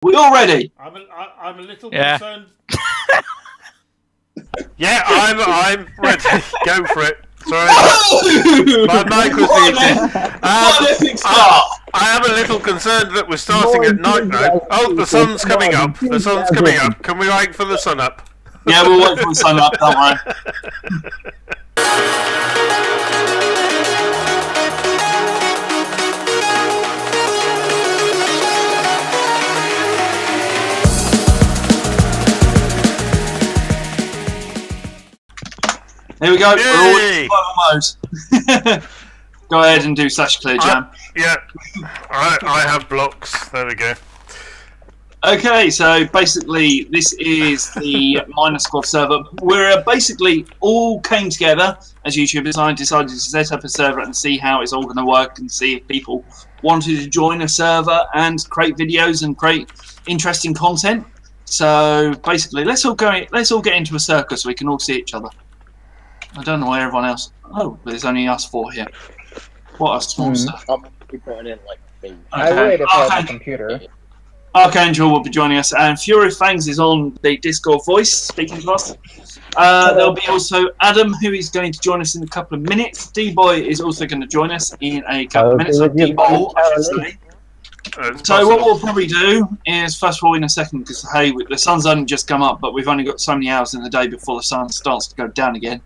We all ready? I'm a little concerned. Yeah, I'm ready. Go for it. Sorry, my mic was muted. I am a little concerned that we're starting at night now. Oh, the sun's coming up. The sun's coming up. Can we wait for the sun up? Yeah, we'll wait for the sun up, don't worry. Here we go. Yay! We're all in mode. Go ahead and do /clear, Jam. Yeah, I have blocks. There we go. Okay, so basically this is the Minor Squad server. We're basically all came together as YouTubers. I decided to set up a server and see how it's all going to work and see if people wanted to join a server and create videos and create interesting content. So basically, let's all get into a circus so we can all see each other. I don't know where everyone else. Oh, there's only us four here. What a small stuff. I'll be putting in like me. I would if I had a computer. Archangel will be joining us, and Fury Fangs is on the Discord voice speaking to us. There'll be also Adam, who is going to join us in a couple of minutes. D-Boy is also going to join us in a couple of minutes. So D-Boy, I should say. So what we'll probably do is, first of all, in a second, because hey, the sun's only just come up, but we've only got so many hours in the day before the sun starts to go down again.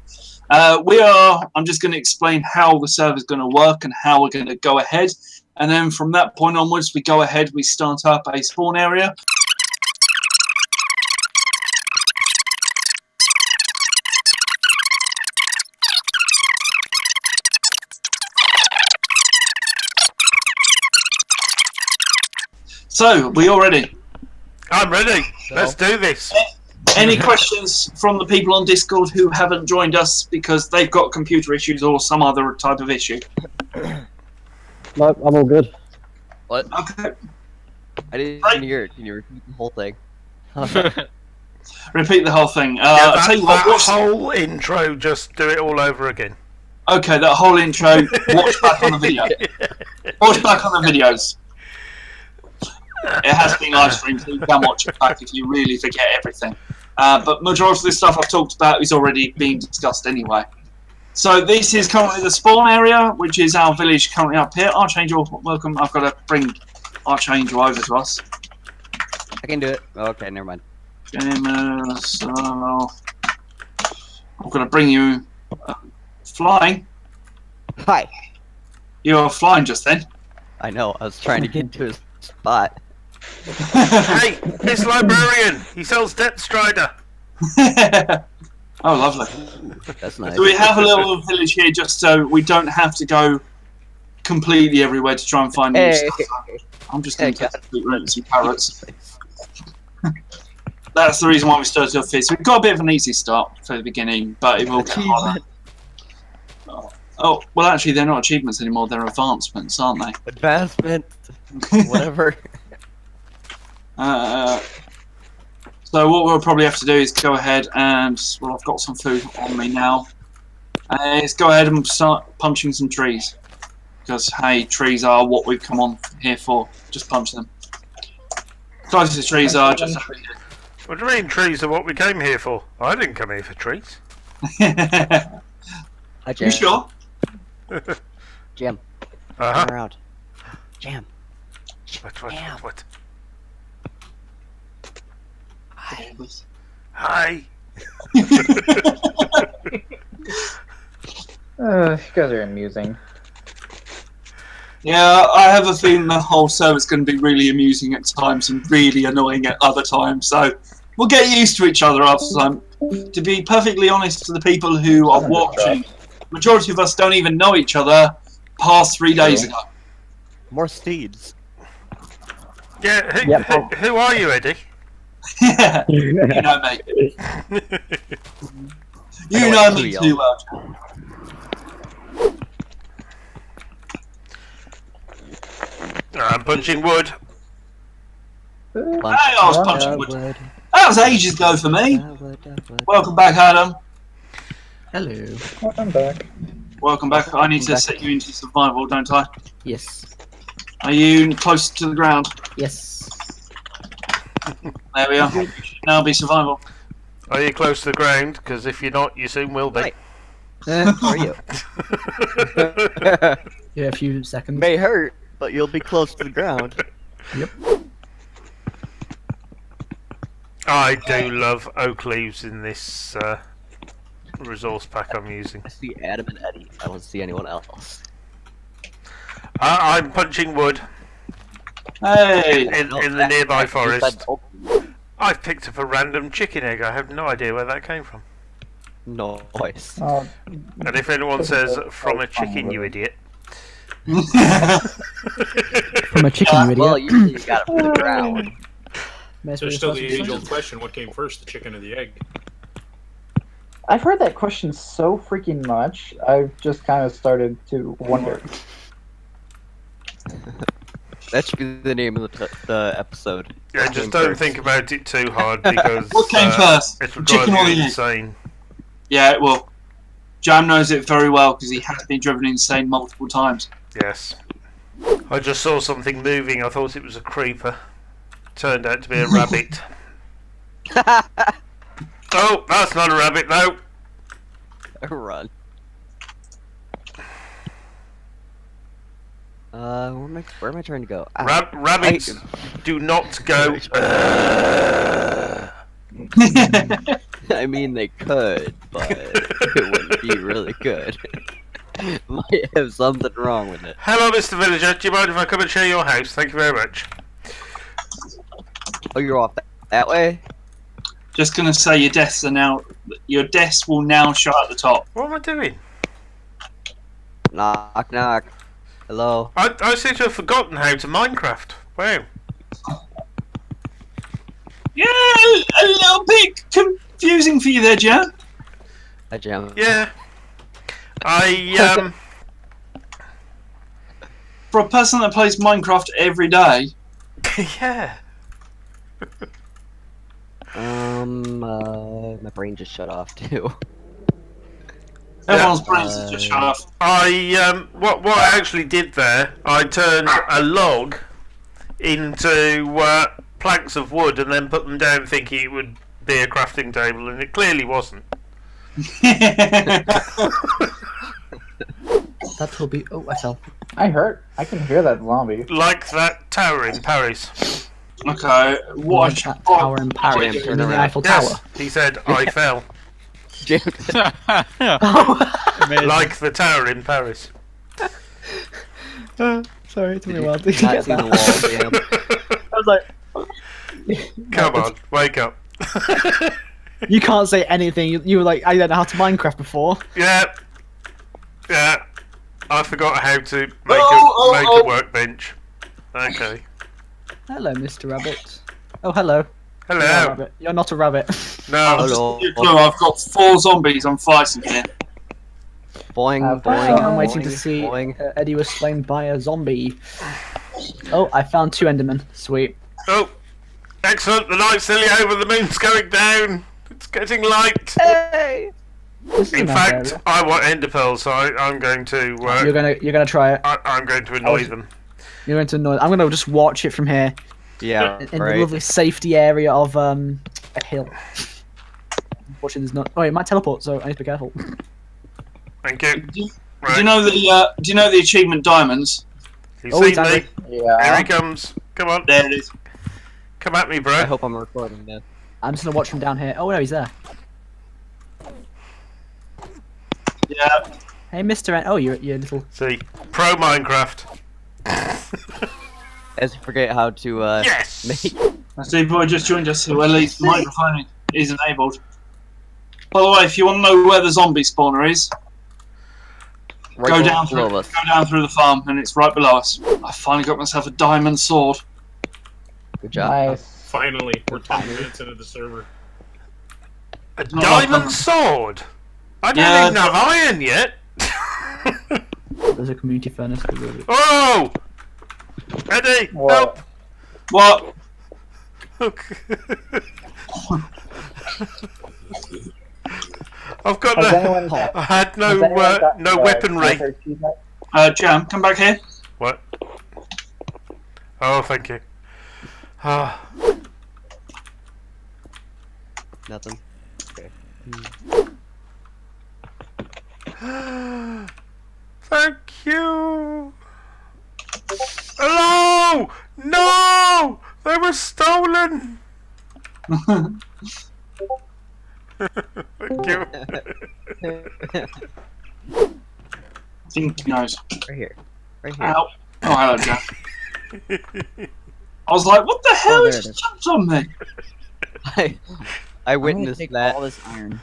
I'm just going to explain how the server is going to work and how we're going to go ahead, and then from that point onwards we go ahead, we start up a spawn area. So, we all ready? I'm ready. Let's do this. Any questions from the people on Discord who haven't joined us because they've got computer issues or some other type of issue? No, I'm all good. What? Okay. I didn't hear it. Can you repeat the whole thing? Repeat the whole thing. That, tell you what, that whole intro, just do it all over again. Okay, that whole intro, watch back on the video. Watch back on the videos. It has been live streamed, so you can watch it back if you really forget everything. But majority of the stuff I've talked about is already being discussed anyway. So this is currently the spawn area, which is our village currently up here. Archangel, welcome. I've got to bring Archangel over to us. I can do it. Okay, never mind. So I'm going to bring you flying. Hi. You were flying just then. I know. I was trying to get into his spot. Hey, this librarian. He sells Depth Strider. Oh, lovely. That's nice. So we have a little village here just so we don't have to go completely everywhere to try and find new stuff. I'm just going to take some carrots. That's the reason why we started off here. So we've got a bit of an easy start for the beginning, but it will get harder. Oh, well actually they're not achievements anymore, they're advancements, aren't they? Advancement. Whatever. So what we'll probably have to do is go ahead and, well, I've got some food on me now. Let's go ahead and start punching some trees. Because, hey, trees are what we've come on here for. Just punch them. Closest trees are just over here. What do you mean trees are what we came here for? I didn't come here for trees. You sure? Jam. Uh-huh. Turn around. Jam. What? Hi. Hi. You guys are amusing. Yeah, I have a feeling the whole server's going to be really amusing at times and really annoying at other times, so we'll get used to each other after time. To be perfectly honest to the people who are watching, majority of us don't even know each other past 3 days ago. More steeds. Yeah, who are you, Eddie? You know me. You know me too well. I'm punching wood. Hey, I was punching wood. That was ages ago for me. Welcome back, Adam. Hello. I'm back. Welcome back. I need to set you into survival, don't I? Yes. Are you close to the ground? Yes. There we are. Now be survival. Are you close to the ground? Because if you're not, you soon will be. Right. How are you? Yeah, a few seconds. May hurt, but you'll be close to the ground. Yep. I do love oak leaves in this resource pack I'm using. I see Adam and Eddie. I don't see anyone else. I'm punching wood Hey! in the nearby You said forest. oak. I've picked up a random chicken egg. I have no idea where that came from. Noise. Oh, And if anyone says from a chicken, you idiot. From a chicken, you idiot. Well, usually you got it from the ground. May as well There's just still ask the you age-old something. question: what came first, the chicken or the egg? I've heard that question so freaking much. I've just kind of started to wonder. That should be the name of the episode. Yeah, What just came don't first? think about it too hard because What came first? it will The chicken drive or you the egg? insane. Yeah, it will. Jam knows it very well because he has been driven insane multiple times. Yes. I just saw something moving. I thought it was a creeper. Turned out to be a rabbit. Oh, that's not a rabbit, no. Run. Where am I trying to go? Rabbits do not go. I mean, they could, but it wouldn't be really good. Might have something wrong with it. Hello, Mr. Villager. Do you mind if I come and share your house? Thank you very much. Oh, you're off that way? Just gonna say your deaths will now show at the top. What am I doing? Knock, knock. Hello? I seem to have forgotten how to Minecraft. Wow. Yeah, a little bit confusing for you there, Jam. Hi, Jam. Yeah. I, For a person that plays Minecraft every day, yeah. My brain just shut off too. everyone's brains is just shut off. What I actually did there, I turned a log into planks of wood and then put them down thinking it would be a crafting table, and it clearly wasn't. That will be. Oh, I fell. I can hear that zombie. Like that tower in Paris. Okay, what? That tower in Paris. Jam, In the turn around. Eiffel Yes, Tower. he said, I fell. Jam. Like the tower in Paris. Sorry, it took me a Did while to you get not see the that. wall, Jam? I was like, Come on, wake up. you can't say anything. You were like, I don't know how to Minecraft before. Yeah. I forgot how to make Oh, a workbench. Okay. Hello, Mr. Rabbit. Oh, hello. You're, not a Hello. rabbit. You're not a rabbit. No. Hello. No, I've got 4 zombies on fighting here. Boing, Boing, So I'm boing. waiting to boing, see. boing. Eddie was slain by a zombie. Oh, I found 2 Endermen. Sweet. Oh, excellent. The night's nearly over. The moon's going down. It's getting light. Hey! This is a In nice fact, area. I want ender pearls, so I'm going to. You're gonna try it. I'm going to annoy them. You're going to annoy. I'm gonna just watch it from here Yeah, in the right. lovely safety area of a hill. Watching this not. Oh, it might teleport, so I need to be careful. Thank you. Do Right. you know the achievement diamonds? You Oh, see it's me? angry. Here Yeah. he comes. Come on. There it is. Come at me, bro. I hope I'm recording this. I'm just gonna watch from down here. Oh no, he's there. Yeah. Hey, Mr. Oh, you're little. See, pro Minecraft. As you forget how to Yes. make. Steve Boy just joined us, so at least the microphone is enabled. By the way, if you want to know where the zombie spawner is, Right go down below us. through the farm, and it's right below us. I finally got myself a diamond sword. Good job. Nice. Finally, we're 10 minutes into the server. A Not diamond like- sword. I don't Yeah, even have iron yet. There's a community furnace. Oh! Eddie, What? What? help! I've got Has no. anyone, I had has no anyone got, no weaponry. Sniper achievement? Jam, come back here. What? Oh, thank you. Ah, Nothing. Okay. Thank you. Hello! No! They were stolen! Thank you. I think he knows. Right here. Right here. Ow. Oh, hello, Jack. I was like, what the hell? there He it just is. jumped on me. I I'm gonna witnessed take that all this iron.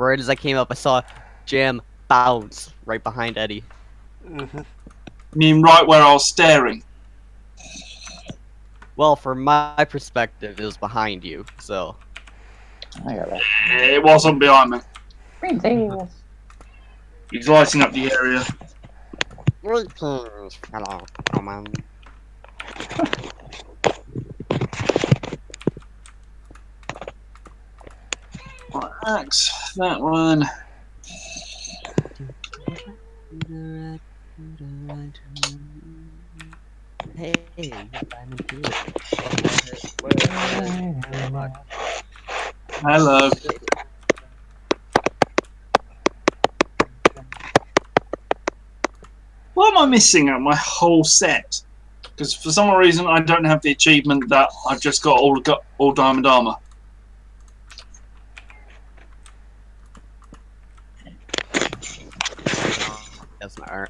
right as I came up. I saw Jam bounce right behind Eddie. I mean, right where I was staring. Well, from my perspective, it was behind you. So I got that. It wasn't behind me. Greetings. He's lighting up the area. hello, come on. Right, axe, that one. Hey, Diamond Two. Hello. What am I missing out my whole set? Because for some reason I don't have the achievement that I've just got all diamond armor.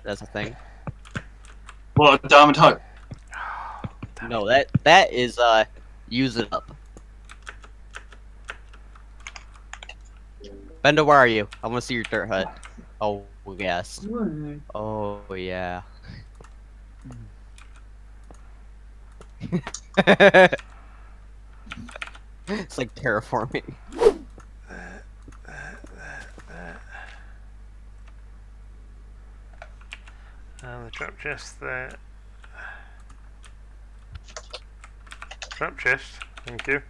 That's a thing. Well, a diamond hoe. No, that is use it up. Bendo, where are you? I want to see your dirt hut. Oh yes. Oh yeah. It's like terraforming. And the trap chest there. Trap chest, thank you.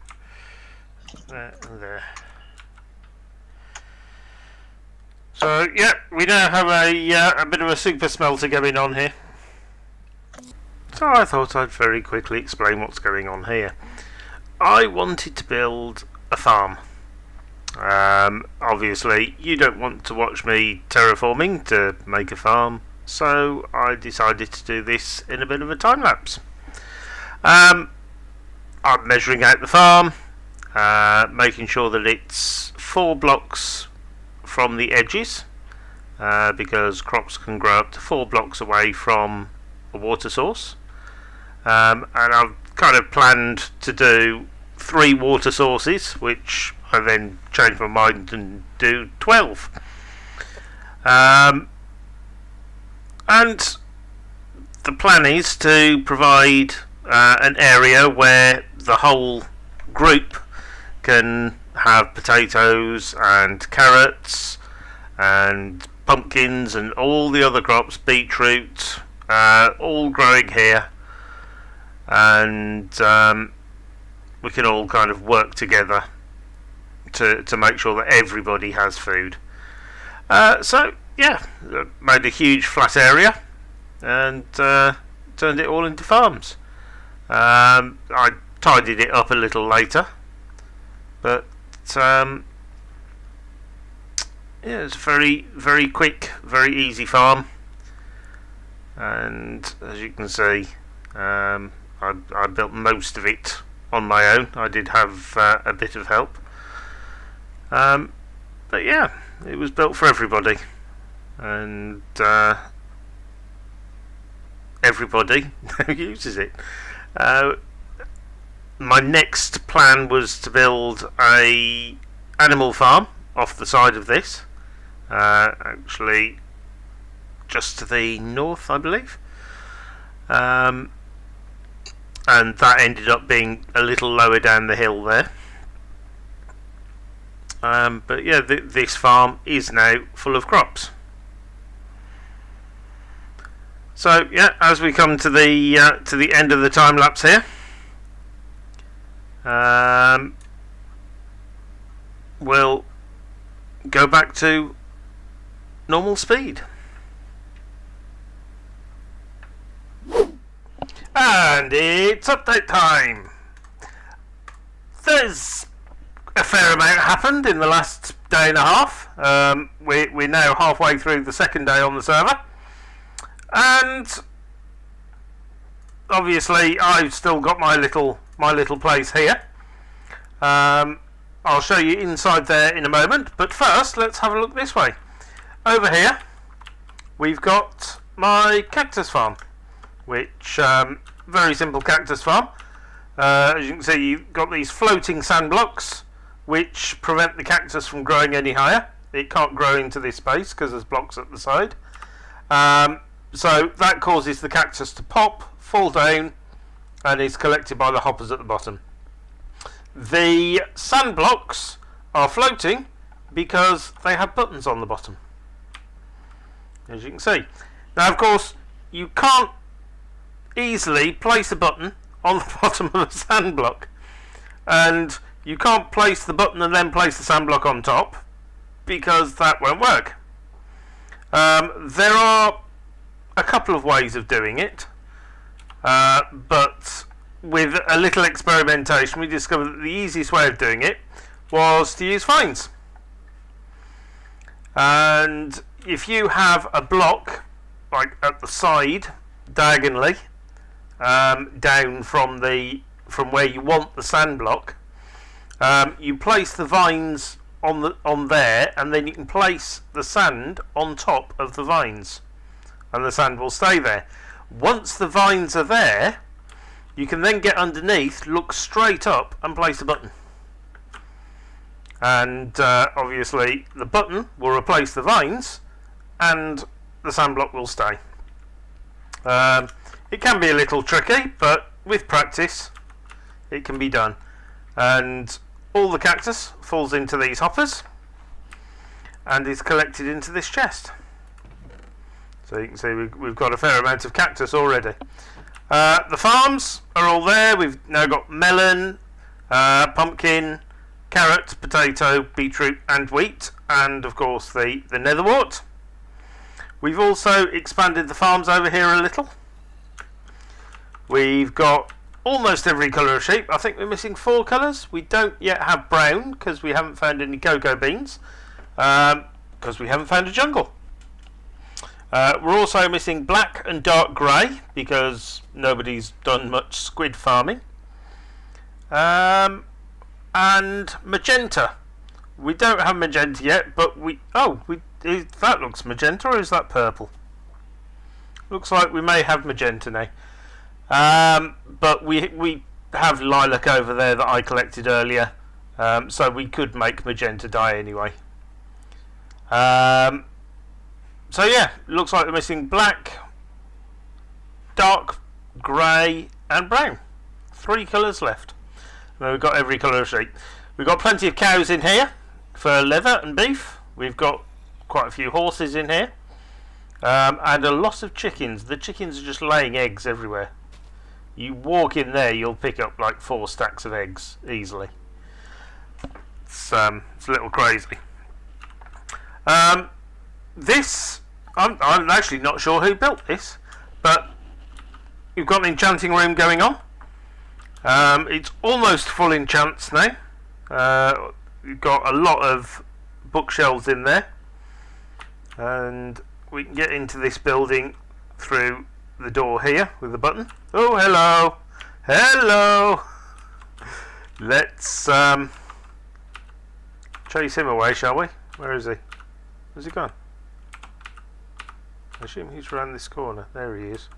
There and there. So yeah, we now have a bit of a super smelter going on here. So I thought I'd very quickly explain what's going on here. I wanted to build a farm. Obviously, you don't want to watch me terraforming to make a farm, so I decided to do this in a bit of a time lapse. I'm measuring out the farm, making sure that it's 4 blocks from the edges, because crops can grow up to 4 blocks away from a water source. And I've kind of planned to do 3 water sources, which I then change my mind and do 12. And the plan is to provide an area where the whole group can have potatoes and carrots and pumpkins and all the other crops, beetroot, all growing here, and we can all kind of work together to make sure that everybody has food. So yeah, made a huge flat area and turned it all into farms. I tidied it up a little later, but yeah, it's a very, very quick, very easy farm. And as you can see, I built most of it on my own. I did have a bit of help, but yeah, it was built for everybody, and everybody uses it. My next plan was to build a animal farm off the side of this, actually just to the north, I believe, and that ended up being a little lower down the hill there. But yeah, this farm is now full of crops. So yeah, as we come to the end of the time lapse here, we'll go back to normal speed. And it's update time. there's a fair amount happened in the last day and a half. We're now halfway through the second day on the server, and obviously I've still got my little place here. I'll show you inside there in a moment, but first let's have a look this way. Over here we've got my cactus farm, which very simple cactus farm. As you can see, you've got these floating sand blocks which prevent the cactus from growing any higher. It can't grow into this space because there's blocks at the side. So that causes the cactus to pop, fall down, and is collected by the hoppers at the bottom. The sand blocks are floating because they have buttons on the bottom, as you can see. Now, of course, you can't easily place a button on the bottom of a sand block, and you can't place the button and then place the sand block on top, because that won't work. There are a couple of ways of doing it, but with a little experimentation we discovered that the easiest way of doing it was to use vines. And if you have a block like at the side diagonally, down from where you want the sand block, you place the vines on there, and then you can place the sand on top of the vines, and the sand will stay there. Once the vines are there, you can then get underneath, look straight up, and place a button. And obviously the button will replace the vines, and the sand block will stay. It can be a little tricky, but with practice it can be done. And all the cactus falls into these hoppers and is collected into this chest. So you can see we've got a fair amount of cactus already. The farms are all there. We've now got melon, pumpkin, carrot, potato, beetroot and wheat, and of course the netherwort. We've also expanded the farms over here a little. We've got almost every colour of sheep. I think we're missing 4 colours. We don't yet have brown because we haven't found any cocoa beans, because we haven't found a jungle. We're also missing black and dark grey because nobody's done much squid farming. And magenta. We don't have magenta yet, but that looks magenta, or is that purple? Looks like we may have magenta now. But we have lilac over there that I collected earlier, so we could make magenta dye anyway. So yeah, looks like we're missing black, dark grey and brown. 3 colours left. And we've got every colour of sheep. We've got plenty of cows in here for leather and beef. We've got quite a few horses in here, and a lot of chickens. The chickens are just laying eggs everywhere. You walk in there, you'll pick up like 4 stacks of eggs easily. It's a little crazy. This, I'm actually not sure who built this, but you've got an enchanting room going on. It's almost full enchants now. You've got a lot of bookshelves in there, and we can get into this building through the door here with the button. Oh, hello, hello. Let's chase him away, shall we? Where is he? Where's he gone? I assume he's around this corner. There he is.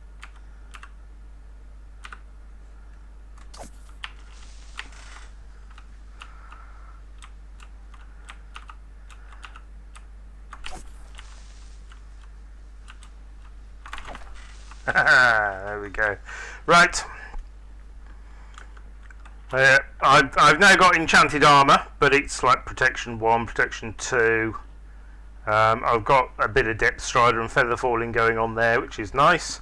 There we go. Right. I've now got enchanted armour, but it's like protection 1, protection 2. I've got a bit of depth strider and feather falling going on there, which is nice.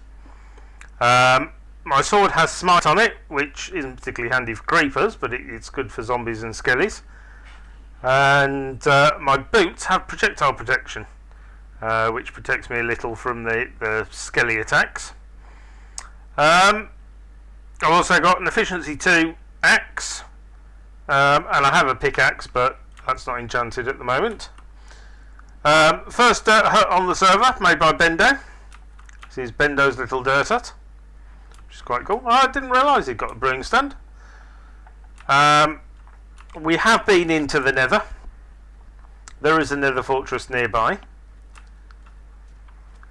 My sword has smite on it, which isn't particularly handy for creepers, but it's good for zombies and skellies. And my boots have projectile protection, which protects me a little from the skelly attacks. I've also got an efficiency 2 axe, and I have a pickaxe, but that's not enchanted at the moment. First dirt hut on the server, made by Bendo. This is Bendo's little dirt hut, which is quite cool. I didn't realise he'd got a brewing stand. We have been into the Nether. There is a Nether fortress nearby,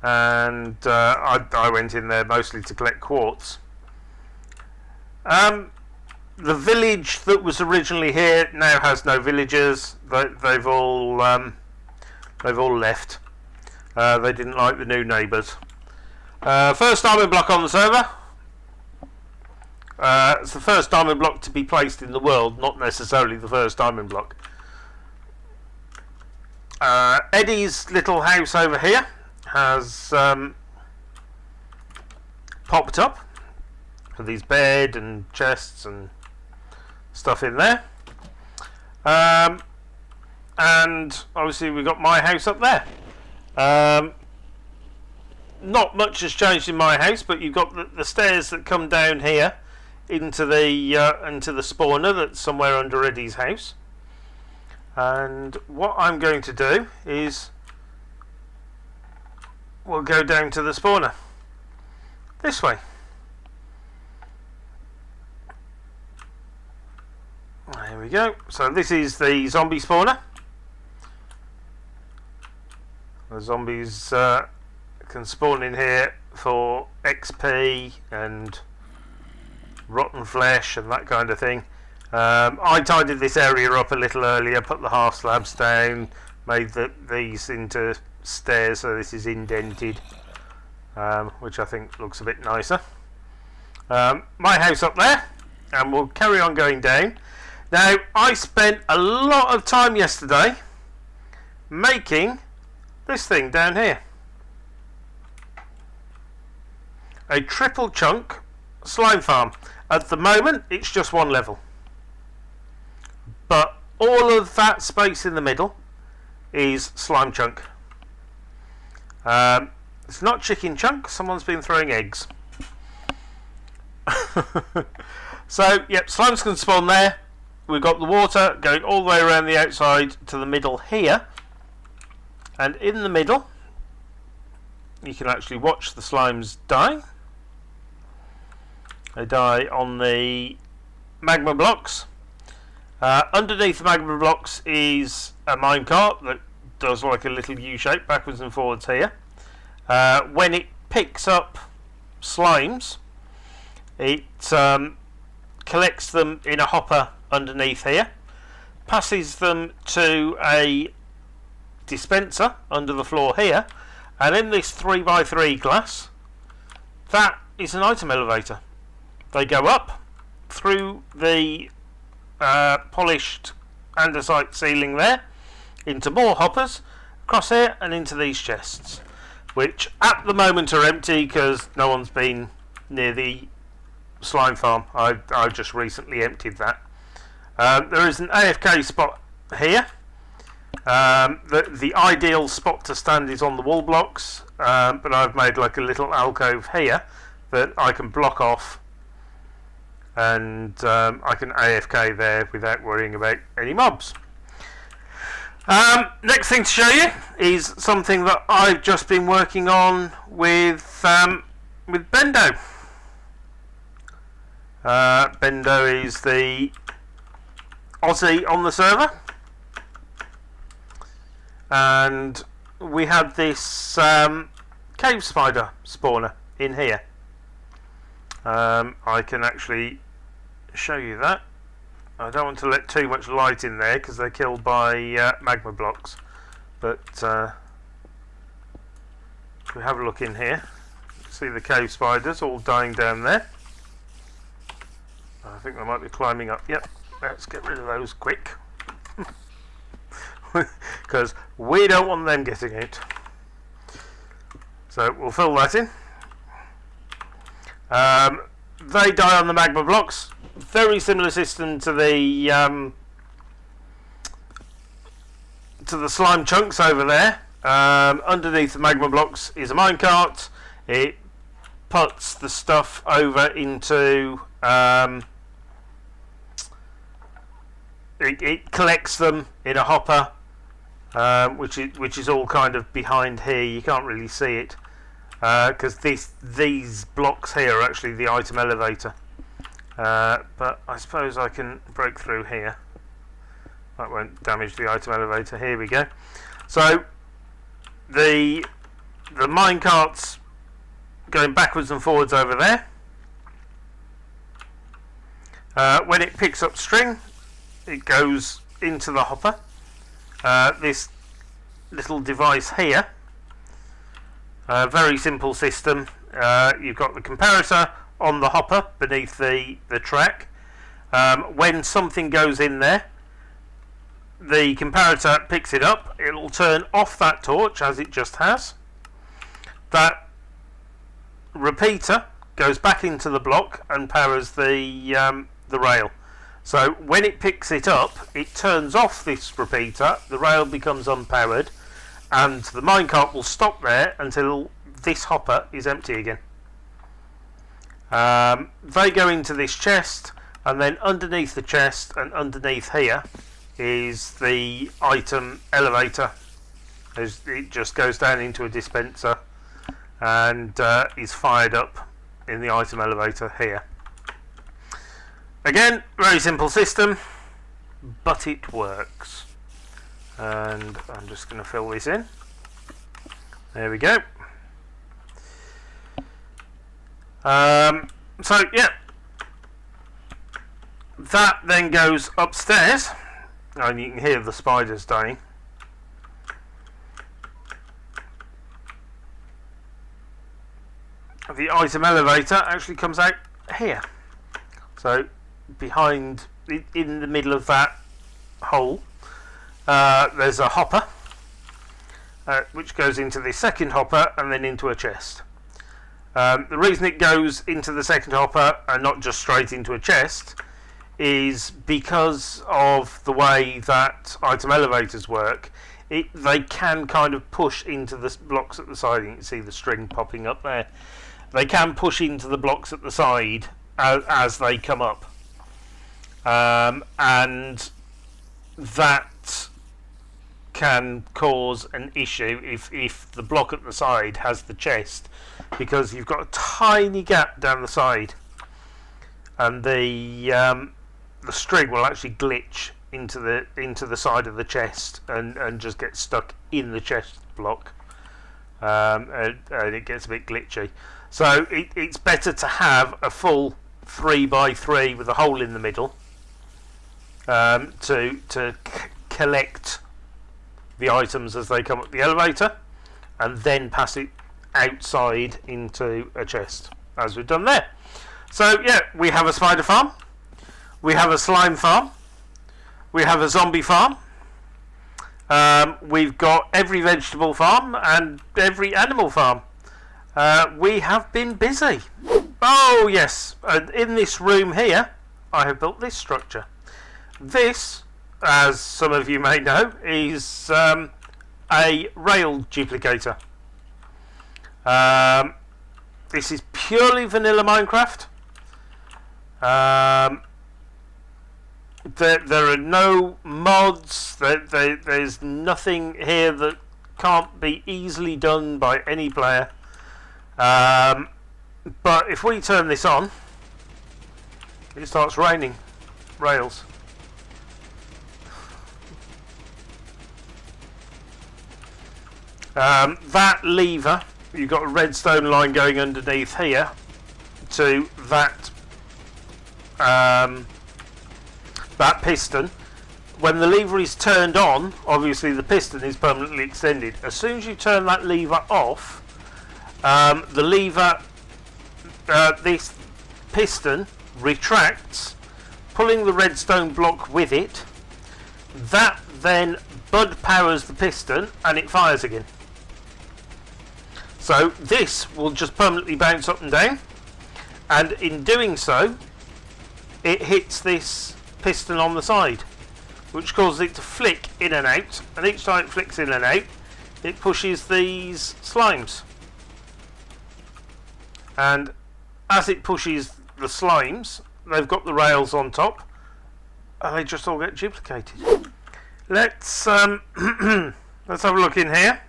and I went in there mostly to collect quartz. The village that was originally here now has no villagers. They've all left. They didn't like the new neighbours. First diamond block on the server. It's the first diamond block to be placed in the world, not necessarily the first diamond block. Eddie's little house over here has popped up with these bed and chests and stuff in there. And obviously we've got my house up there. Not much has changed in my house, but you've got the stairs that come down here into the spawner that's somewhere under Eddie's house. And what I'm going to do is we'll go down to the spawner this way. There we go. So this is the zombie spawner. The zombies can spawn in here for XP and rotten flesh and that kind of thing. I tidied this area up a little earlier, put the half slabs down, made these into stairs, so this is indented, which I think looks a bit nicer. My house up there, and we'll carry on going down. Now, I spent a lot of time yesterday making this thing down here. A triple chunk slime farm. At the moment, it's just one level. But all of that space in the middle is slime chunk. It's not chicken chunk. Someone's been throwing eggs. So, yep, slimes can spawn there. We've got the water going all the way around the outside to the middle here. And in the middle, you can actually watch the slimes die. They die on the magma blocks. Underneath the magma blocks is a minecart that does like a little U shape backwards and forwards here. When it picks up slimes, it collects them in a hopper underneath here, passes them to a dispenser under the floor here, and in this 3x3 glass, that is an item elevator. They go up through the polished andesite ceiling there, into more hoppers, across here and into these chests, which at the moment are empty because no one's been near the slime farm. I just recently emptied that. There is an AFK spot here. The ideal spot to stand is on the wall blocks, but I've made like a little alcove here that I can block off, and I can AFK there without worrying about any mobs. Next thing to show you is something that I've just been working on with Bendo. Bendo is the Aussie on the server, and we had this cave spider spawner in here. I can actually show you that. I don't want to let too much light in there because they're killed by magma blocks, but if we have a look in here, see the cave spiders all dying down there. I think they might be climbing up. Yep, let's get rid of those quick because we don't want them getting out. So we'll fill that in. They die on the magma blocks. Very similar system to the slime chunks over there. Underneath the magma blocks is a minecart. It puts the stuff over into it collects them in a hopper, which is all kind of behind here. You can't really see it because these blocks here are actually the item elevator. But I suppose I can break through here. That won't damage the item elevator. Here we go. So the minecart's going backwards and forwards over there. When it picks up string, it goes into the hopper. This little device here, very simple system. You've got the comparator on the hopper beneath the track. When something goes in there, the comparator picks it up. It'll turn off that torch as it just has. That repeater goes back into the block and powers the rail. So when it picks it up, it turns off this repeater, the rail becomes unpowered, and the minecart will stop there until this hopper is empty again. They go into this chest, and then underneath the chest and underneath here is the item elevator. It just goes down into a dispenser and is fired up in the item elevator here. Again, very simple system, but it works. And I'm just going to fill this in. There we go. So yeah, that then goes upstairs, and you can hear the spiders dying. The item elevator actually comes out here. So behind, in the middle of that hole, there's a hopper, which goes into the second hopper and then into a chest. The reason it goes into the second hopper and not just straight into a chest is because of the way that item elevators work. They can kind of push into the blocks at the side. You can see the string popping up there. They can push into the blocks at the side as they come up. And that can cause an issue if the block at the side has the chest, because you've got a tiny gap down the side, and the string will actually glitch into the side of the chest and just get stuck in the chest block, and it gets a bit glitchy. So it's better to have a full 3x3 with a hole in the middle to collect the items as they come up the elevator, and then pass it outside into a chest, as we've done there. So yeah, we have a spider farm, we have a slime farm, we have a zombie farm, we've got every vegetable farm and every animal farm. We have been busy. Oh yes, in this room here I have built this structure. This, as some of you may know, is a rail duplicator. This is purely vanilla Minecraft. There are no mods. There's nothing here that can't be easily done by any player. But if we turn this on, it starts raining rails. That lever, you've got a redstone line going underneath here to that that piston. When the lever is turned on, obviously the piston is permanently extended. As soon as you turn that lever off, the lever, this piston retracts, pulling the redstone block with it. That then bud powers the piston and it fires again. So this will just permanently bounce up and down, and in doing so it hits this piston on the side, which causes it to flick in and out, and each time it flicks in and out it pushes these slimes, and as it pushes the slimes, they've got the rails on top, and they just all get duplicated. Let's let's have a look in here.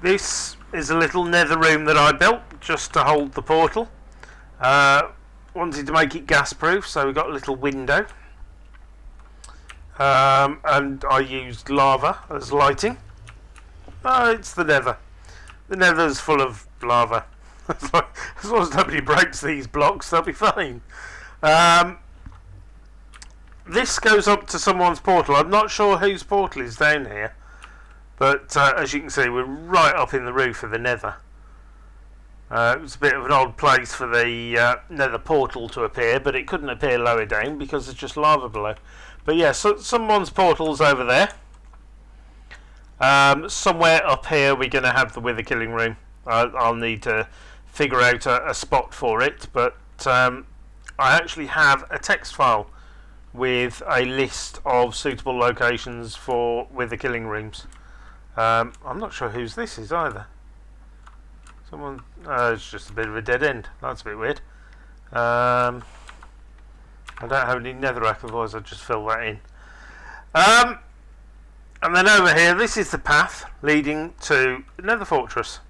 This is a little nether room that I built just to hold the portal. Wanted to make it gas proof, so we got a little window. And I used lava as lighting. It's the nether. The nether's full of lava. As long as nobody breaks these blocks, they'll be fine. This goes up to someone's portal. I'm not sure whose portal is down here. But as you can see, we're right up in the roof of the nether. It was a bit of an odd place for the nether portal to appear, but it couldn't appear lower down because there's just lava below. But yeah, so someone's portal's over there. Somewhere up here we're going to have the wither killing room. I'll need to figure out a spot for it, but I actually have a text file with a list of suitable locations for wither killing rooms. I'm not sure whose this is either. Someone... it's just a bit of a dead end. That's a bit weird. I don't have any netherrack, otherwise I'd just fill that in. And then over here, this is the path leading to the nether fortress,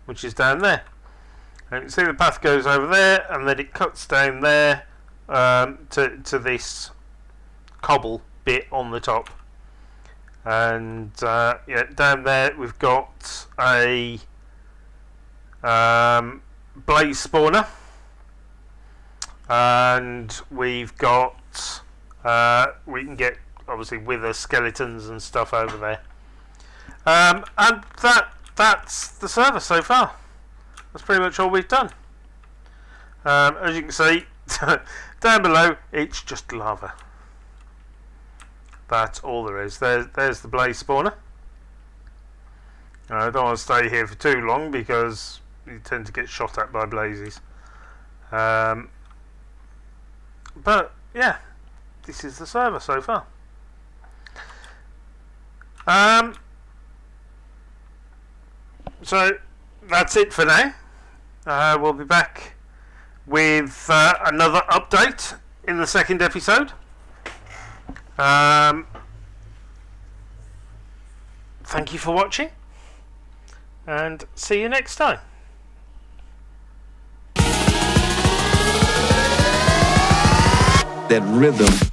which is down there. And you can see the path goes over there, and then it cuts down there to this cobble bit on the top. And yeah, down there we've got a blaze spawner, and we've got we can get obviously wither skeletons and stuff over there. And that's the server so far. That's pretty much all we've done. As you can see, down below it's just lava. That's all there is. There's the blaze spawner. I don't want to stay here for too long because you tend to get shot at by blazes. But yeah, this is the server so far. So that's it for now. We'll be back with another update in the second episode. Thank you for watching, and see you next time. That rhythm